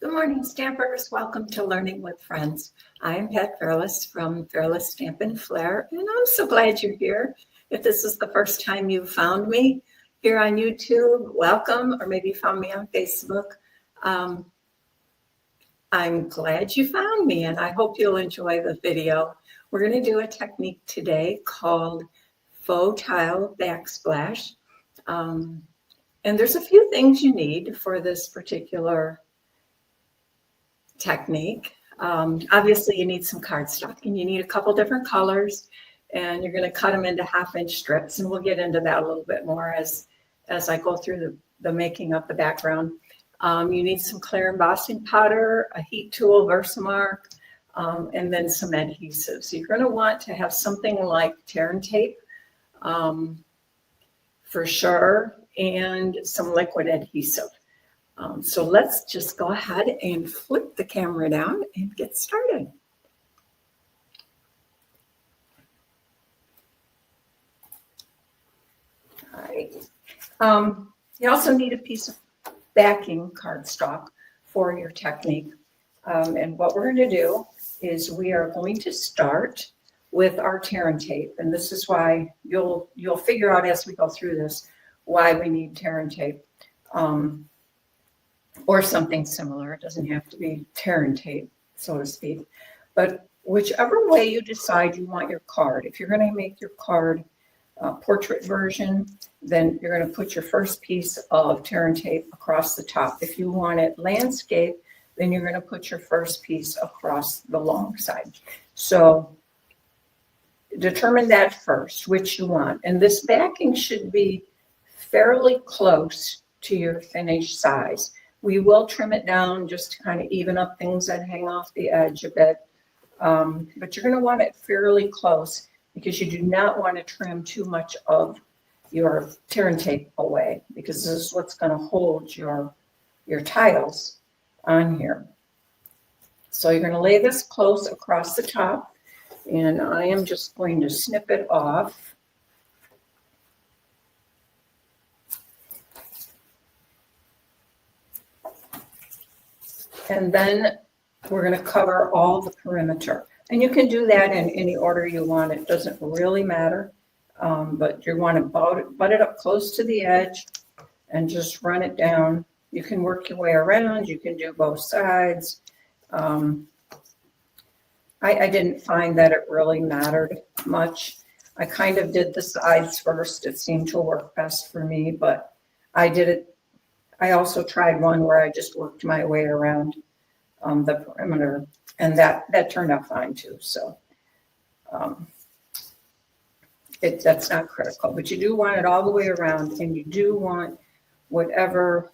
Good morning, Stampers. Welcome to Learning with Friends. I am Pat Fairless from Fairless Stamp and Flair, and I'm so glad you're here. If this is the first time you found me here on YouTube, welcome, or maybe you found me on Facebook. I'm glad you found me, and I hope you'll enjoy the video. We're going to do a technique today called Faux Tile Backsplash. And there's a few things you need for this particular technique. Obviously you need some cardstock and you need a couple different colors, and you're going to cut them into 1/2-inch strips, and we'll get into that a little bit more as I go through the making of the background. You need some clear embossing powder, a heat tool, Versamark, and then some adhesive. So you're going to want to have something like tear and tape for sure, and some liquid adhesive. So let's just go ahead and flip the camera down and get started. All right. You also need a piece of backing cardstock for your technique. And what we're going to do is we are going to start with our tear and tape. And this is why you'll figure out as we go through this why we need tear and tape. Or something similar. It doesn't have to be tear and tape, so to speak. But whichever way you decide you want your card, if you're going to make your card portrait version, then you're going to put your first piece of tear and tape across the top. If you want it landscape, then you're going to put your first piece across the long side. So determine that first, which you want. And this backing should be fairly close to your finished size. We will trim it down just to kind of even up things that hang off the edge a bit. But you're going to want it fairly close because you do not want to trim too much of your tear and tape away, because this is what's going to hold your tiles on here. So you're going to lay this close across the top, and I am just going to snip it off. And then we're going to cover all the perimeter. And you can do that in any order you want. It doesn't really matter. But you want to butt it up close to the edge and just run it down. You can work your way around. You can do both sides. I didn't find that it really mattered much. I kind of did the sides first. It seemed to work best for me, but I did it. I also tried one where I just worked my way around the perimeter, and that turned out fine too. So that's not critical, but you do want it all the way around, and you do want whatever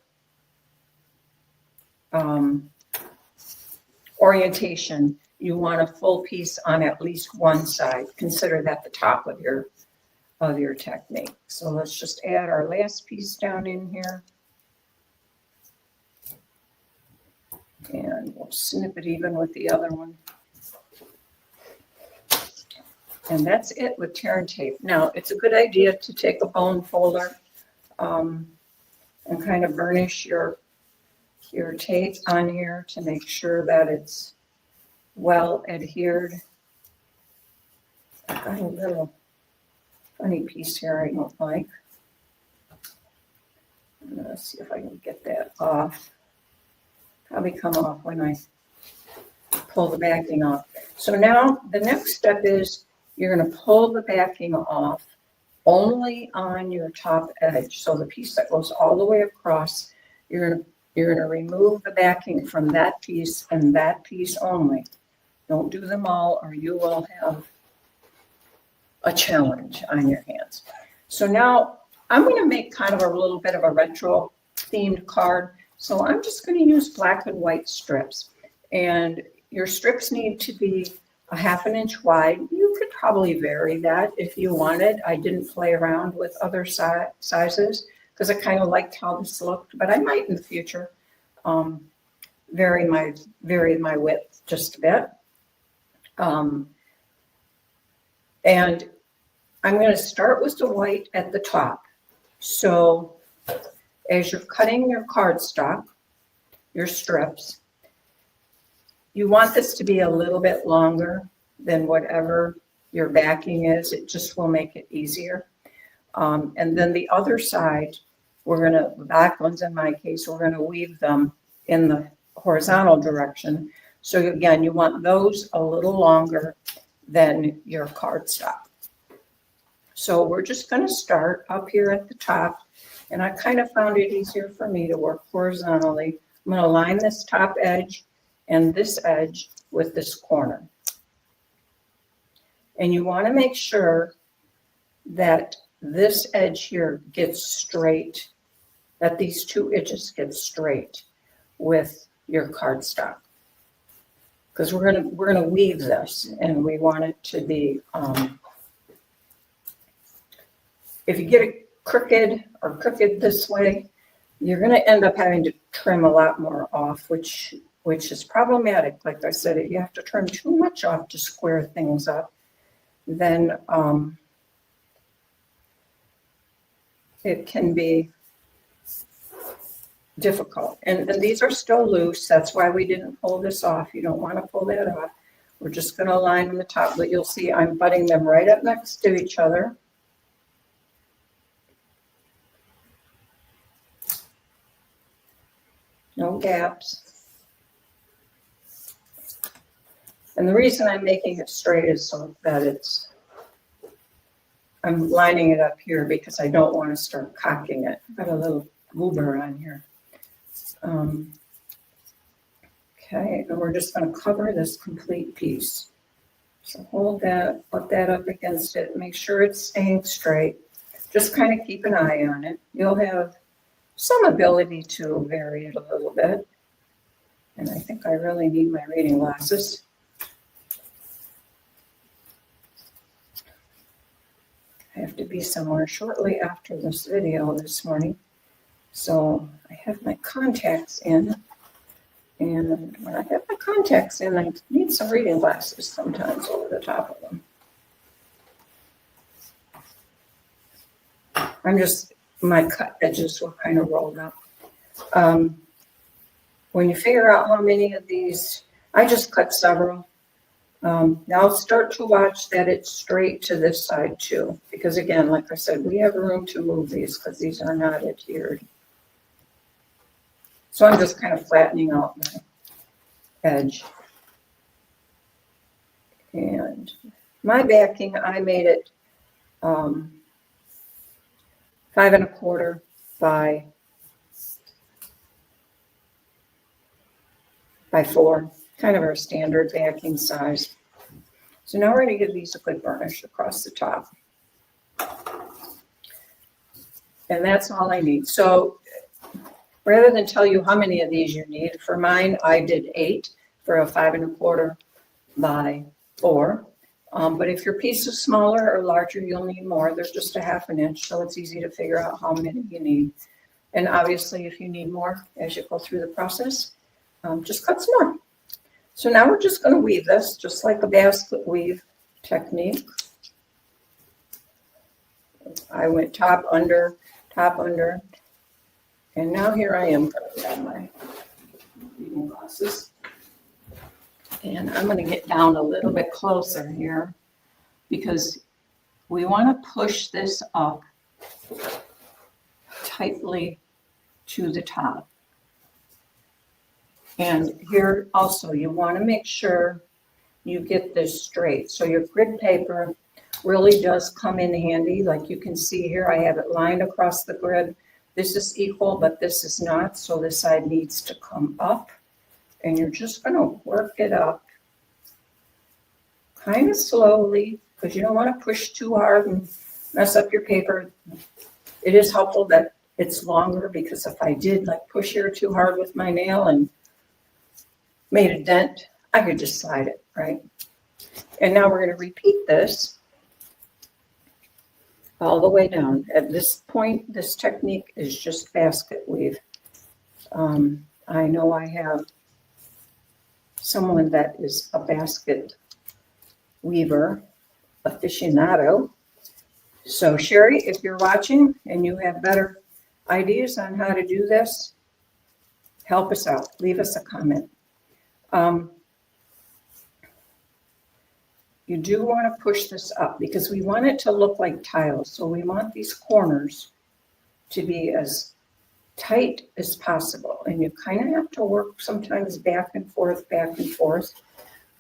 orientation you want, a full piece on at least one side. Consider that the top of your technique. So let's just add our last piece down in here. And we'll snip it even with the other one. And that's it with tear and tape. Now, it's a good idea to take a bone folder and kind of burnish your tape on here to make sure that it's well adhered. I've got a little funny piece here I don't like. I'm going to see if I can get that off. Probably come off when I pull the backing off. So now the next step is you're going to pull the backing off only on your top edge. So the piece that goes all the way across, you're going to remove the backing from that piece and that piece only. Don't do them all, or you will have a challenge on your hands. So now I'm going to make kind of a little bit of a retro themed card. So I'm just going to use black and white strips, and your strips need to be a 1/2 inch wide. You could probably vary that if you wanted. I didn't play around with other sizes because I kind of liked how this looked, but I might in the future vary my width just a bit. And I'm going to start with the white at the top. So as you're cutting your cardstock, your strips, you want this to be a little bit longer than whatever your backing is. It just will make it easier. And then the other side, the back ones in my case, we're going to weave them in the horizontal direction. So again, you want those a little longer than your cardstock. So we're just going to start up here at the top, and I kind of found it easier for me to work horizontally. I'm going to line this top edge and this edge with this corner. And you want to make sure that this edge here gets straight, that these two edges get straight with your cardstock. Because we're gonna weave this, and we want it to be, if you get it crooked this way, you're gonna end up having to trim a lot more off, which is problematic. Like I said, if you have to trim too much off to square things up, then it can be difficult. And these are still loose. That's why we didn't pull this off. You don't want to pull that off. We're just going to line on the top, but you'll see I'm butting them right up next to each other. No gaps. And the reason I'm making it straight is so that I'm lining it up here because I don't want to start cocking it. I've got a little goober on here. Okay, and we're just going to cover this complete piece. So hold that, put that up against it, make sure it's staying straight. Just kind of keep an eye on it. You'll have some ability to vary it a little bit. And I think I really need my reading glasses. I have to be somewhere shortly after this video this morning. So I have my contacts in, and when I have my contacts in, I need some reading glasses sometimes over the top of them. My cut edges were kind of rolled up. When you figure out how many of these, I just cut several. Now start to watch that it's straight to this side too, because again, like I said, we have room to move these because these are not adhered. So I'm just kind of flattening out my edge. And my backing, I made it 5 1/4 by 4, kind of our standard backing size. So now we're going to give these a good burnish across the top. And that's all I need. So rather than tell you how many of these you need, for mine, I did 8 for a 5 1/4 by 4. But if your piece is smaller or larger, you'll need more. They're just a 1/2 inch, so it's easy to figure out how many you need. And obviously, if you need more as you go through the process, just cut some more. So now we're just going to weave this, just like a basket weave technique. I went top, under, and now here I am going to grab my reading glasses. And I'm going to get down a little bit closer here because we want to push this up tightly to the top. And here also, you want to make sure you get this straight. So your grid paper really does come in handy. Like you can see here, I have it lined across the grid. This is equal, but this is not. So this side needs to come up. And you're just going to work it up kind of slowly because you don't want to push too hard and mess up your paper. It is helpful that it's longer because if I did like push here too hard with my nail and made a dent, I could just slide it, right? And now we're going to repeat this all the way down. At this point, this technique is just basket weave. I know I have someone that is a basket weaver aficionado. So Sherry, if you're watching and you have better ideas on how to do this, help us out. Leave us a comment. you do want to push this up because we want it to look like tiles. So we want these corners to be as tight as possible. And you kind of have to work sometimes back and forth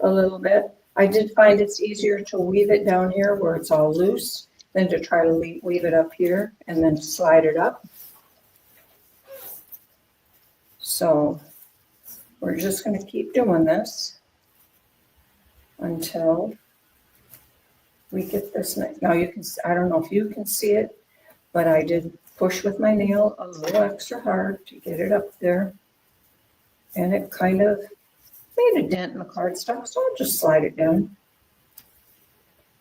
a little bit. I did find it's easier to weave it down here where it's all loose than to try to weave it up here and then slide it up. So we're just going to keep doing this until we get this. Now you can, I don't know if you can see it, but I did push with my nail a little extra hard to get it up there. And it kind of made a dent in the cardstock, so I'll just slide it down.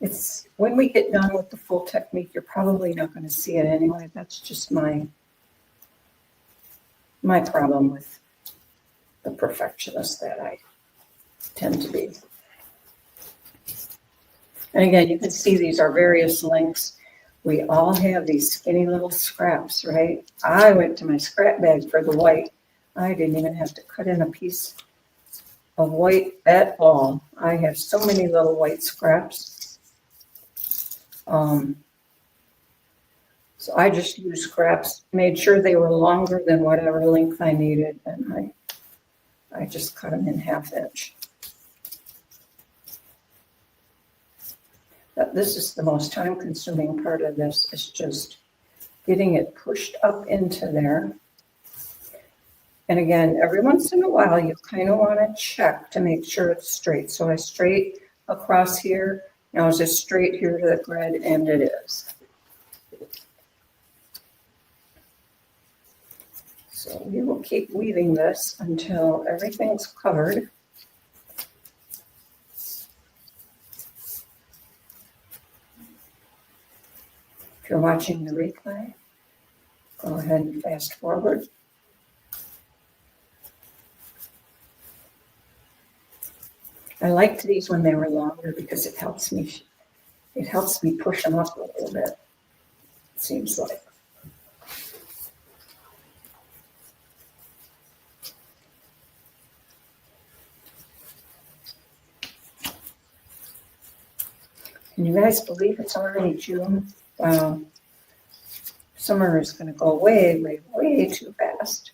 It's, when we get done with the full technique, you're probably not going to see it anyway. That's just my problem with the perfectionist that I tend to be. And again, you can see these are various lengths. We all have these skinny little scraps, right? I went to my scrap bag for the white. I didn't even have to cut in a piece of white at all. I have so many little white scraps. So I just used scraps, made sure they were longer than whatever length I needed, and I just cut them in 1/2 inch. But this is the most time-consuming part of this, is just getting it pushed up into there. And again, every once in a while, you kind of want to check to make sure it's straight. So I straight across here. Now is it straight here to the grid? And it is. So we will keep weaving this until everything's covered. If you're watching the replay, go ahead and fast forward. I liked these when they were longer because it helps me push them up a little bit, it seems like. Can you guys believe it's already June? Wow. Summer is going to go way, way, way too fast.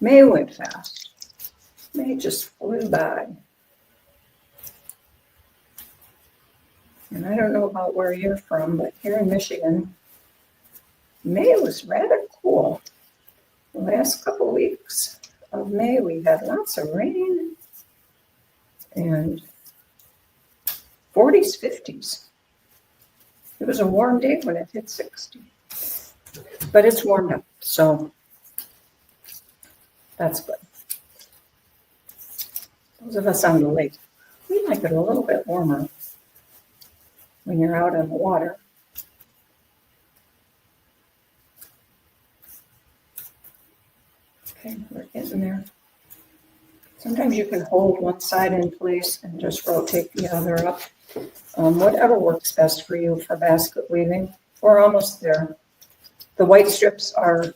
May went fast. May just flew by. And I don't know about where you're from, but here in Michigan, May was rather cool. The last couple weeks of May, we had lots of rain and 40s, 50s. It was a warm day when it hit 60. But it's warmed up, so that's good. Those of us on the lake, we like it a little bit warmer when you're out on the water. Okay, we're getting there. Sometimes you can hold one side in place and just rotate the other up. Whatever works best for you for basket weaving. We're almost there. The white strips are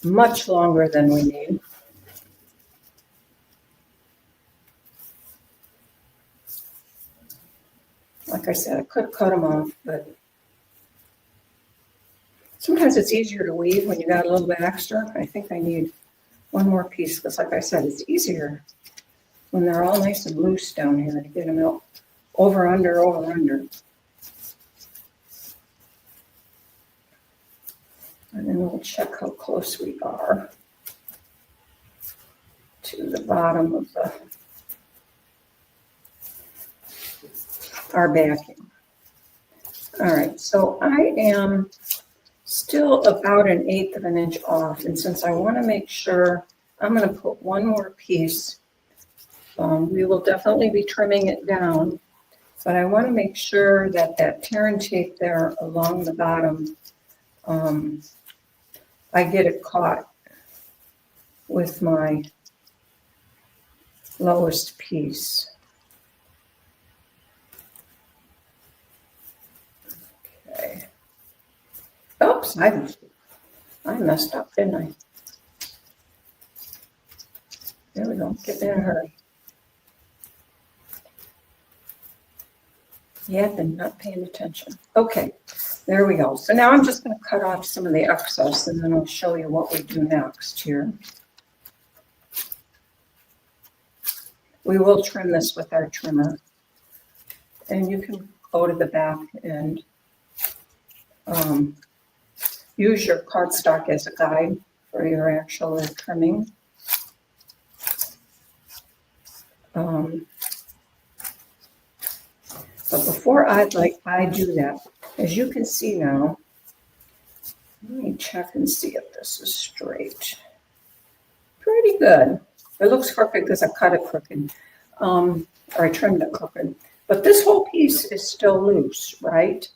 much longer than we need. Like I said, I could cut them off, but sometimes it's easier to weave when you got a little bit extra. I think I need one more piece because, like I said, it's easier when they're all nice and loose down here to get them out over, under, over, under. And then we'll check how close we are to the bottom of our backing. All right, so I am still about 1/8 of an inch off, and since I want to make sure, I'm going to put one more piece. We will definitely be trimming it down, but I want to make sure that that tear and tape there along the bottom, I get it caught with my lowest piece. Okay. Oops, I messed up, didn't I? There we go. Get in a hurry. Yeah, I've been not paying attention. Okay, there we go. So now I'm just going to cut off some of the excess and then I'll show you what we do next here. We will trim this with our trimmer. And you can go to the back and use your cardstock as a guide for your actual trimming. But before I do that, as you can see now, let me check and see if this is straight. Pretty good. It looks crooked because I cut it crooked, or I trimmed it crooked. But this whole piece is still loose, right?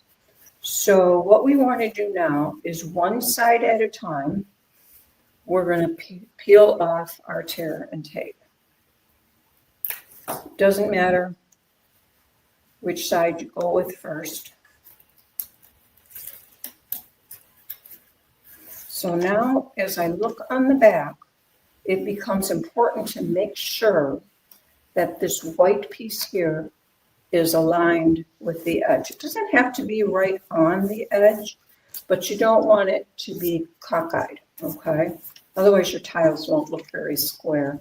So what we want to do now is one side at a time, we're going to peel off our tear and tape. Doesn't matter which side you go with first. So now as I look on the back, it becomes important to make sure that this white piece here is aligned with the edge. It doesn't have to be right on the edge, but you don't want it to be cockeyed, okay? Otherwise your tiles won't look very square.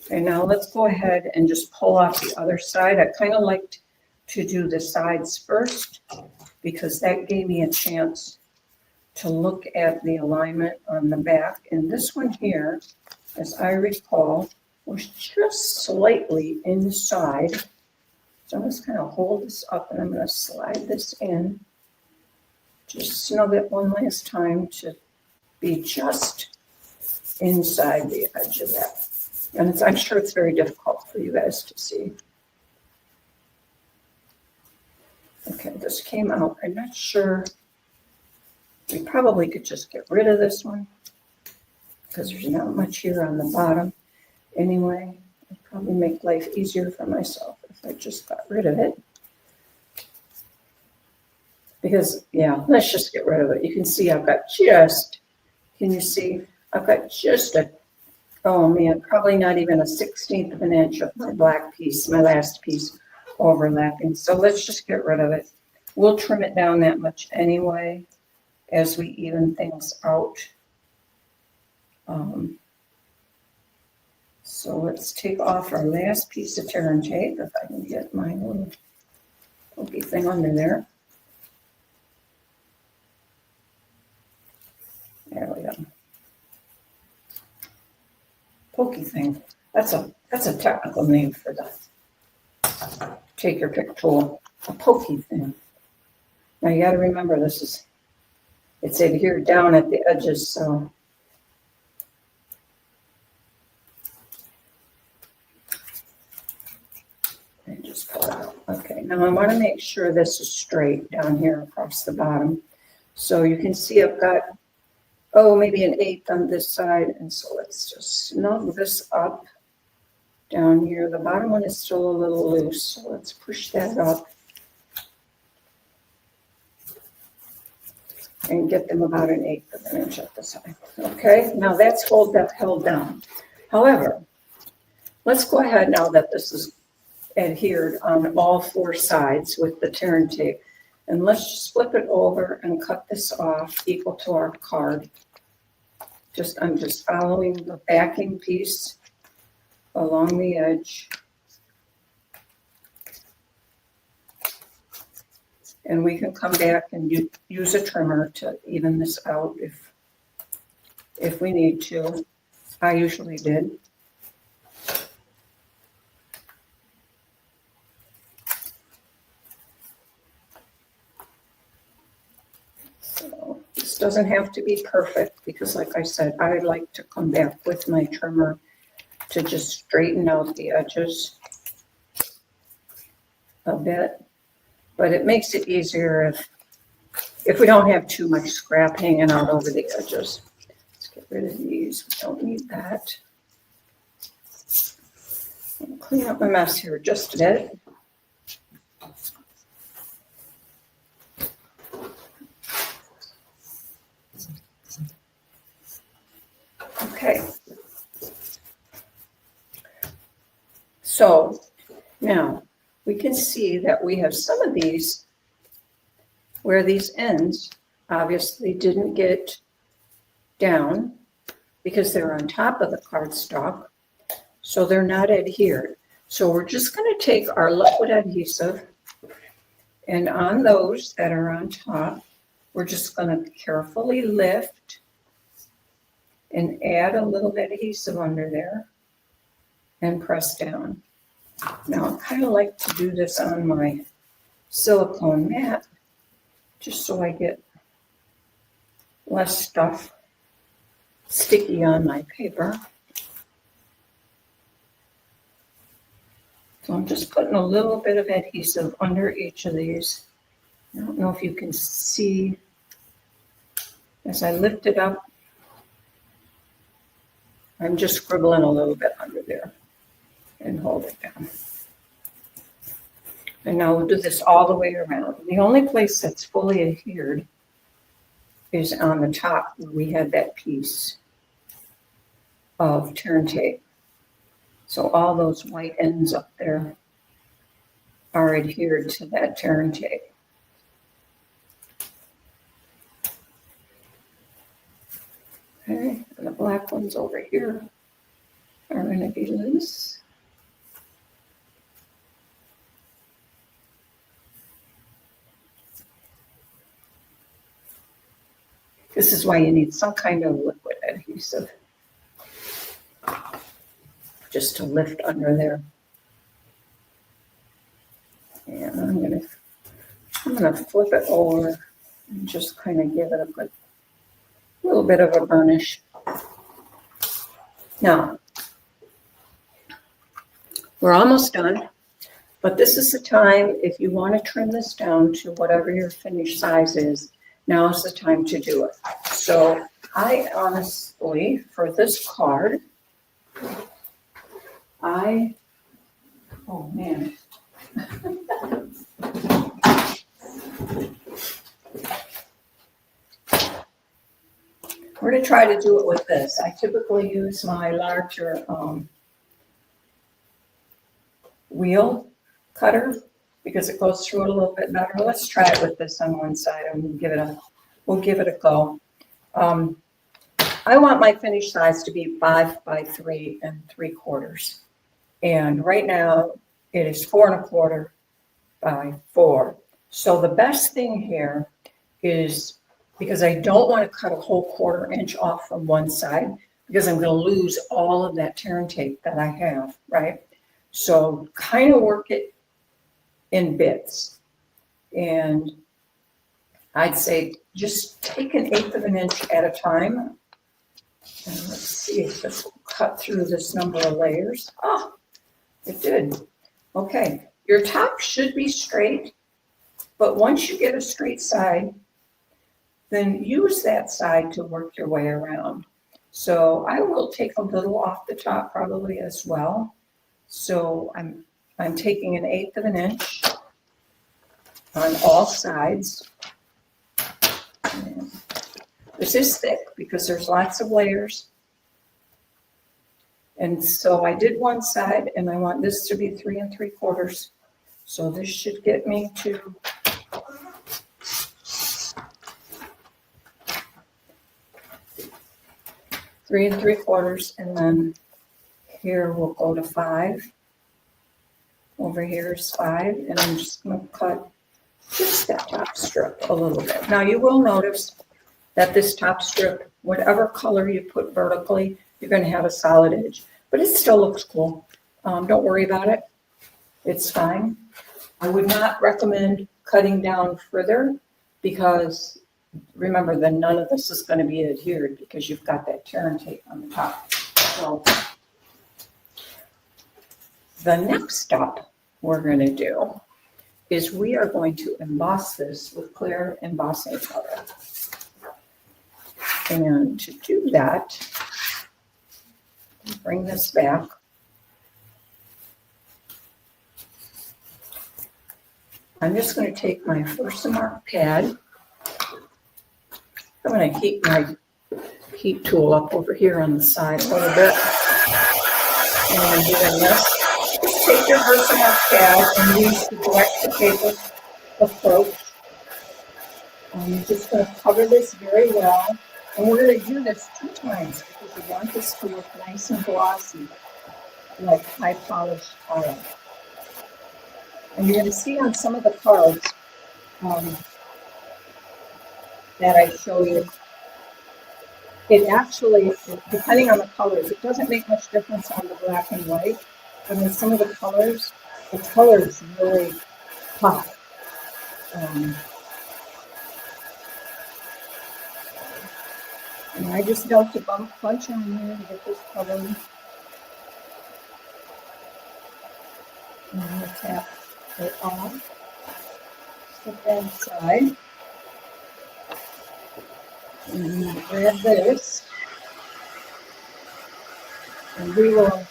And now let's go ahead and just pull off the other side. I kind of liked to do the sides first because that gave me a chance to look at the alignment on the back. And this one here, as I recall, was just slightly inside. So I'm just going to hold this up and I'm going to slide this in. Just snug it one last time to be just inside the edge of that. And I'm sure it's very difficult for you guys to see. Okay, this came out. I'm not sure. We probably could just get rid of this one because there's not much here on the bottom. Anyway, it'd probably make life easier for myself if I just got rid of it. Because, yeah, let's just get rid of it. You can see I've got just, can you see? I've got just a, oh man, probably not even a 1/16 of an inch of my black piece, my last piece overlapping. So let's just get rid of it. We'll trim it down that much anyway as we even things out. So let's take off our last piece of tear and tape, if I can get my little pokey thing under there. There we go. Pokey thing. That's a technical name for the take your pick tool. A pokey thing. Now you got to remember this is, it's adhered down at the edges, so and just pull it out. Okay, now I want to make sure this is straight down here across the bottom. So you can see I've got, oh, maybe an 1/8 on this side. And so let's just snug this up down here. The bottom one is still a little loose, so let's push that up and get them about an 1/8 of an inch at the side. Okay, now that's held down. However, let's go ahead now that this is adhered on all 4 sides with the tear and tape, and let's just flip it over and cut this off equal to our card. I'm just following the backing piece along the edge. And we can come back and use a trimmer to even this out if we need to. I usually did. So this doesn't have to be perfect because, like I said, I like to come back with my trimmer to just straighten out the edges a bit. But it makes it easier if we don't have too much scrap hanging out over the edges. Let's get rid of these. We don't need that. I'll clean up my mess here just a bit. Okay. So Now, we can see that we have some of these where these ends obviously didn't get down because they're on top of the cardstock, so they're not adhered. So we're just going to take our liquid adhesive, and on those that are on top, we're just going to carefully lift and add a little adhesive under there and press down. Now, I kind of like to do this on my silicone mat just so I get less stuff sticky on my paper. So I'm just putting a little bit of adhesive under each of these. I don't know if you can see as I lift it up. I'm just scribbling a little bit under there and hold it down. And now we'll do this all the way around. The only place that's fully adhered is on the top where we had that piece of turn tape. So all those white ends up there are adhered to that turn tape. Okay, and the black ones over here are going to be loose. This is why you need some kind of liquid adhesive, just to lift under there. And I'm gonna flip it over and just kind of give it a little bit of a burnish. Now, we're almost done, but this is the time, if you want to trim this down to whatever your finished size is, now is the time to do it. So I honestly, for this card, oh man. We're going to try to do it with this. I typically use my larger wheel cutter because it goes through it a little bit better. Let's try it with this on one side and we'll give it a go. I want my finished size to be 5 by 3 3/4. And right now it is 4 1/4 by 4. So the best thing here is, because I don't want to cut a whole 1/4 inch off from one side because I'm going to lose all of that turn tape that I have, right? So kind of work it in bits. And I'd say just take 1/8 of an inch at a time. And let's see if this will cut through this number of layers. Oh, it did. Okay, your top should be straight, but once you get a straight side, then use that side to work your way around. So I will take a little off the top probably as well. So I'm taking 1/8 of an inch on all sides. And this is thick because there's lots of layers. And so I did one side and I want this to be 3 3/4. So this should get me to 3 3/4, and then here we'll go to 5. Over here is 5, and I'm just going to cut just that top strip a little bit. Now you will notice that this top strip, whatever color you put vertically, you're going to have a solid edge, but it still looks cool. Don't worry about it. It's fine. I would not recommend cutting down further because remember that none of this is going to be adhered because you've got that turn tape on the top. So the next step we're going to do is we are going to emboss this with clear embossing powder. And to do that, bring this back. I'm just going to take my first mark pad. I'm going to heat my heat tool up over here on the side a little bit. And I'm doing this. take your Versamark pad and use the direct-to-paper approach. You're just going to cover this very well. And we're going to do this 2 times because we want this to look nice and glossy, like high polished tile. And you're going to see on some of the cards that I show you, it actually, depending on the colors, it doesn't make much difference on the black and white. But in some of the colors really pop. And I just dumped a bunch on here to get this covered. And I'm going to tap it off. Put that aside. And I'm going to grab this. And we will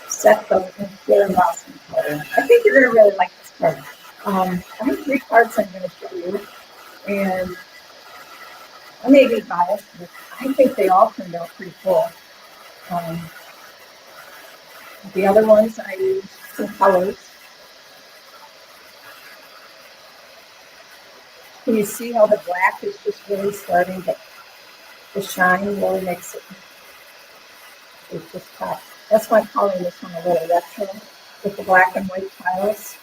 set the clear embossing color. I think you're going to really like this card. I have 3 cards I'm going to show you. And I may be biased, but I think they all turned out pretty cool. The other ones I used some colors. Can you see how the black is just really starting to shine? Really makes it just pop. That's why I'm calling this one a little retro with the black and white tiles.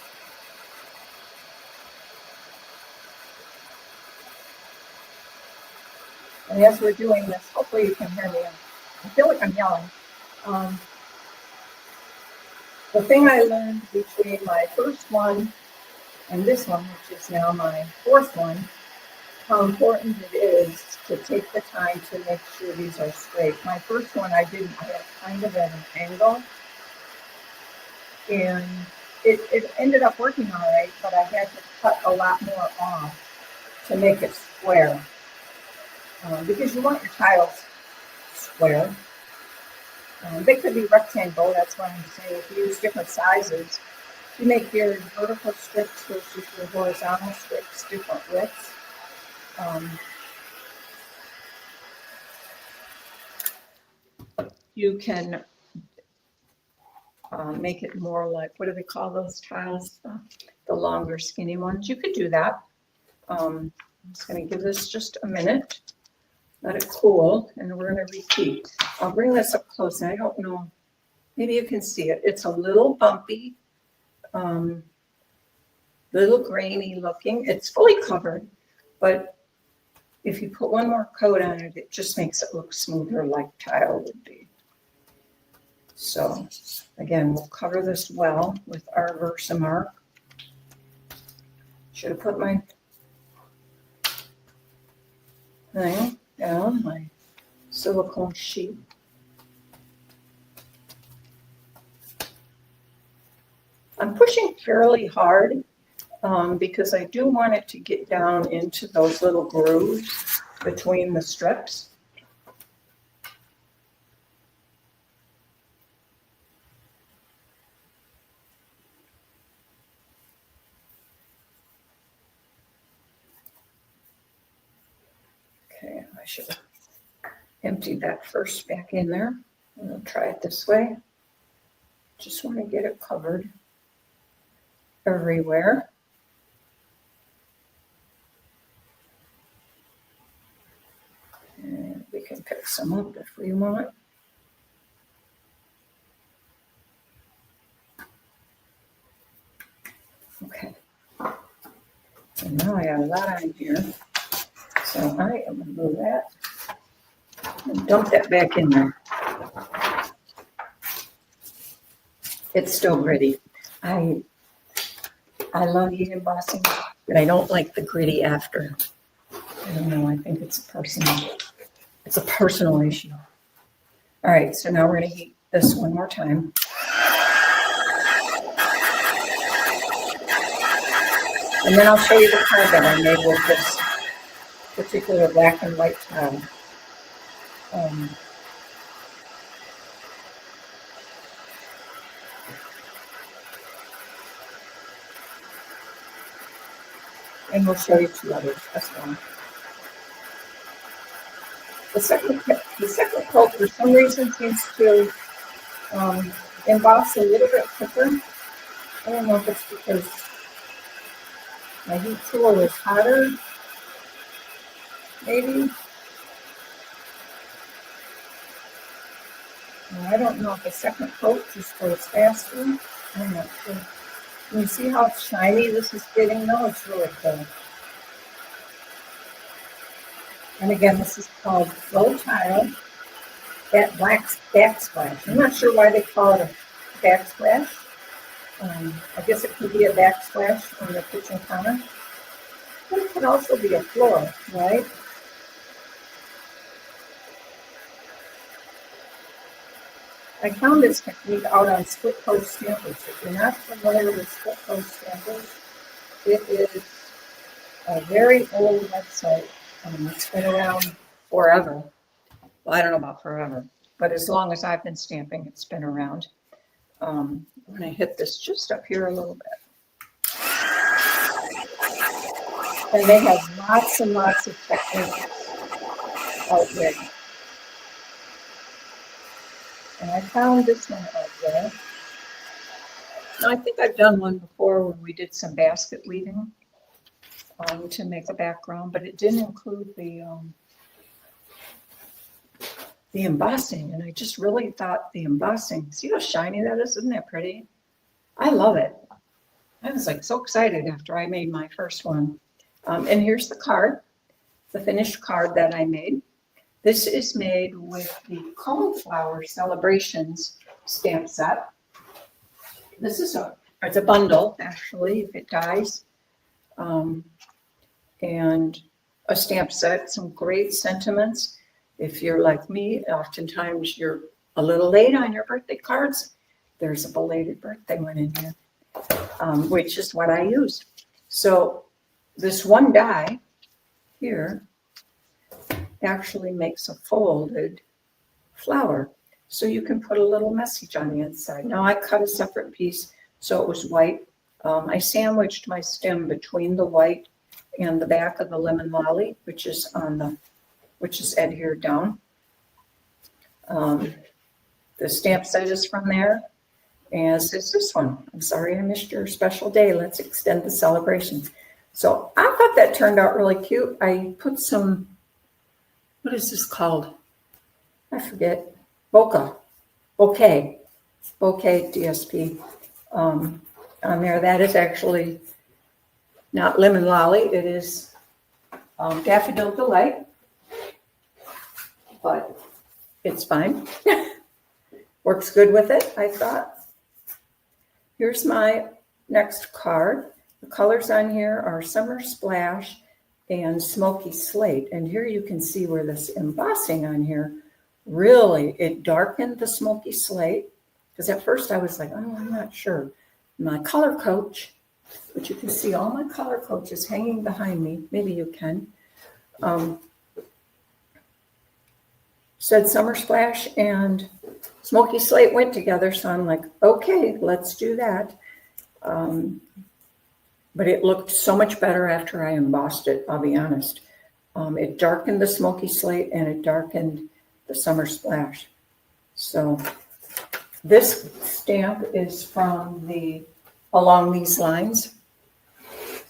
And as we're doing this, hopefully you can hear me. I feel like I'm yelling. The thing I learned between my first one and this one, which is now my 4th one, how important it is to take the time to make sure these are straight. My first one I didn't. I had kind of at an angle. And it ended up working all right, but I had to cut a lot more off to make it square. Because you want your tiles square. They could be rectangle, that's what I'm saying. If you use different sizes, you make your vertical strips versus your horizontal strips different widths. You can make it more like, what do they call those tiles? The longer, skinny ones. You could do that. I'm just going to give this just a minute. Let it cool, and we're going to repeat. I'll bring this up close. I don't know. Maybe you can see it. It's a little bumpy, little grainy looking. It's fully covered, but if you put one more coat on it, it just makes it look smoother like tile would be. So, again, we'll cover this well with our Versamark. Should have put my thing down, my silicone sheet. I'm pushing fairly hard because I do want it to get down into those little grooves between the strips. Okay, I should have emptied that first back in there. And I'll try it this way. Just want to get it covered everywhere. And we can pick some up if we want. Okay. And now I have a lot on here. So I am going to move that and dump that back in there. It's still gritty. I love eating embossing, but I don't like the gritty after. I don't know. I think it's a personal issue. All right. So now we're going to heat this one more time. And then I'll show you the card that I made with this particular black and white tile. And we'll show you 2 others as well. The second coat, for some reason, seems to emboss a little bit quicker. I don't know if it's because my heat tool is hotter, maybe. Well, I don't know if a second coat just goes faster. I'm not sure. Can you see how shiny this is getting though? It's really cool. And again, this is called Faux Tile Backsplash. I'm not sure why they call it a backsplash. I guess it could be a backsplash on the kitchen counter. But it could also be a floor, right? I found this technique out on split coat stampers. If you're not familiar with split coat stampers, it is a very old website. It's been around forever. Well, I don't know about forever, but as long as I've been stamping, it's been around. I'm going to hit this just up here a little bit. And they have lots and lots of techniques out there. And I found this one out there. Now, I think I've done one before when we did some basket weaving to make a background, but it didn't include the embossing. And I just really thought the embossing, see how shiny that is? Isn't that pretty? I love it. I was like so excited after I made my first one. And here's the card, the finished card that I made. This is made with the Cauliflower Celebrations stamp set. This is it's a bundle, actually, if it dies. And a stamp set, some great sentiments. If you're like me, oftentimes you're a little late on your birthday cards. There's a belated birthday one in here, which is what I used. So this one die here actually makes a folded flower. So you can put a little message on the inside. Now I cut a separate piece so it was white. I sandwiched my stem between the white and the back of the lemon lolly, which is adhered down. The stamp set is from there, as is this one. I'm sorry I missed your special day. Let's extend the celebrations. So I thought that turned out really cute. I put some, what is this called? I forget. Bouquet DSP on there. That is actually not lemon lolly. It is Daffodil Delight, but it's fine. Works good with it, I thought. Here's my next card. The colors on here are Summer Splash and Smoky Slate. And here you can see where this embossing on here, really, it darkened the Smoky Slate. Because at first I was like, oh, I'm not sure. My color coach, which you can see all my color coaches hanging behind me. Maybe you can. Said Summer Splash and Smoky Slate went together. So I'm like, okay, let's do that. But it looked so much better after I embossed it, I'll be honest. It darkened the Smoky Slate and it darkened the Summer Splash. So this stamp is from the Along These Lines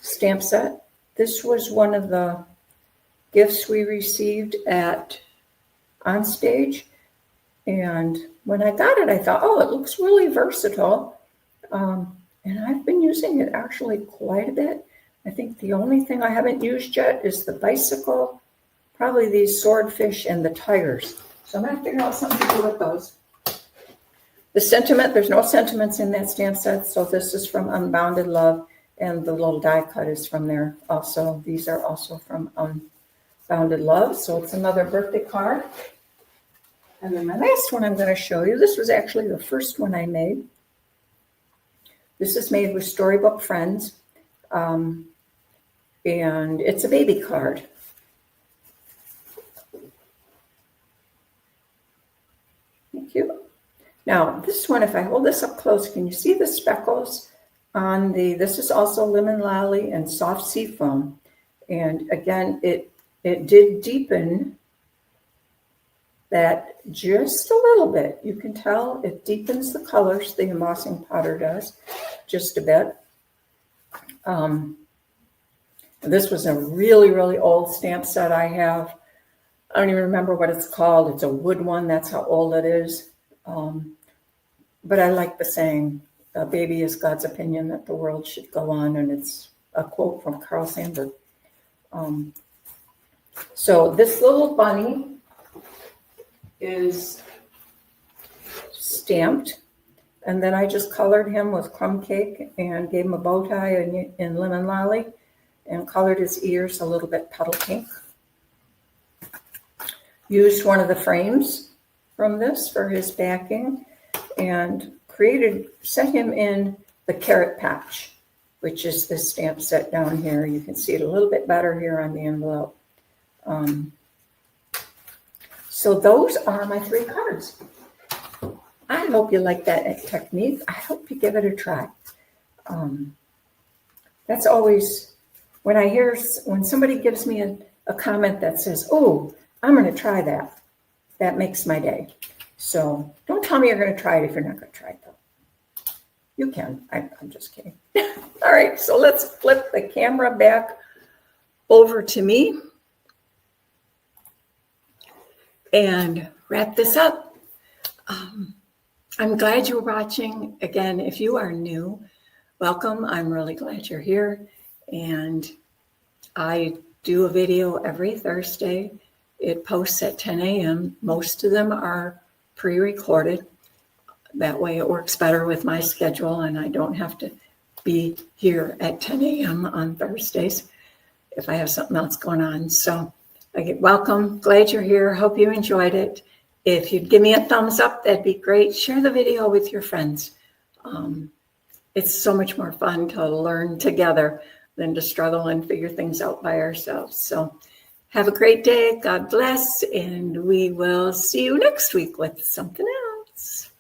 stamp set. This was one of the gifts we received at Onstage. And when I got it, I thought, oh, it looks really versatile. And I've been using it actually quite a bit. I think the only thing I haven't used yet is the bicycle, probably these swordfish and the tigers. So I'm going to figure out something to do with those. The sentiment, there's no sentiments in that stamp set. So this is from Unbounded Love. And the little die cut is from there also. These are also from Unbounded Love. So it's another birthday card. And then my last one I'm going to show you. This was actually the first one I made. This is made with Storybook Friends, and it's a baby card. Thank you. Now, this one, if I hold this up close, can you see the speckles on this is also Lemon Lolly and Soft Seafoam. 'Foam. And again, it did deepen that just a little bit. You can tell it deepens the colors, the embossing powder does, just a bit. This was a really, really old stamp set I have. I don't even remember what it's called. It's a wood one. That's how old it is. But I like the saying, "A baby is God's opinion that the world should go on," and it's a quote from Carl Sandburg. So this little bunny is stamped, and then I just colored him with crumb cake and gave him a bow tie in lemon lolly and colored his ears a little bit petal pink. Used one of the frames from this for his backing and set him in the Carrot Patch, which is this stamp set down here. You can see it a little bit better here on the envelope. So those are my 3 cards. I hope you like that technique. I hope you give it a try. That's always, when somebody gives me a comment that says, "Oh, I'm going to try that," that makes my day. So don't tell me you're going to try it if you're not going to try it, though. You can. I'm just kidding. All right, so let's flip the camera back over to me and wrap this up. I'm glad you're watching. Again, if you are new, welcome. I'm really glad you're here. And I do a video every Thursday. It posts at 10 a.m. Most of them are pre-recorded. That way it works better with my schedule and I don't have to be here at 10 a.m. on Thursdays if I have something else going on. So welcome. Glad you're here. Hope you enjoyed it. If you'd give me a thumbs up, that'd be great. Share the video with your friends. It's so much more fun to learn together than to struggle and figure things out by ourselves. So have a great day. God bless. And we will see you next week with something else.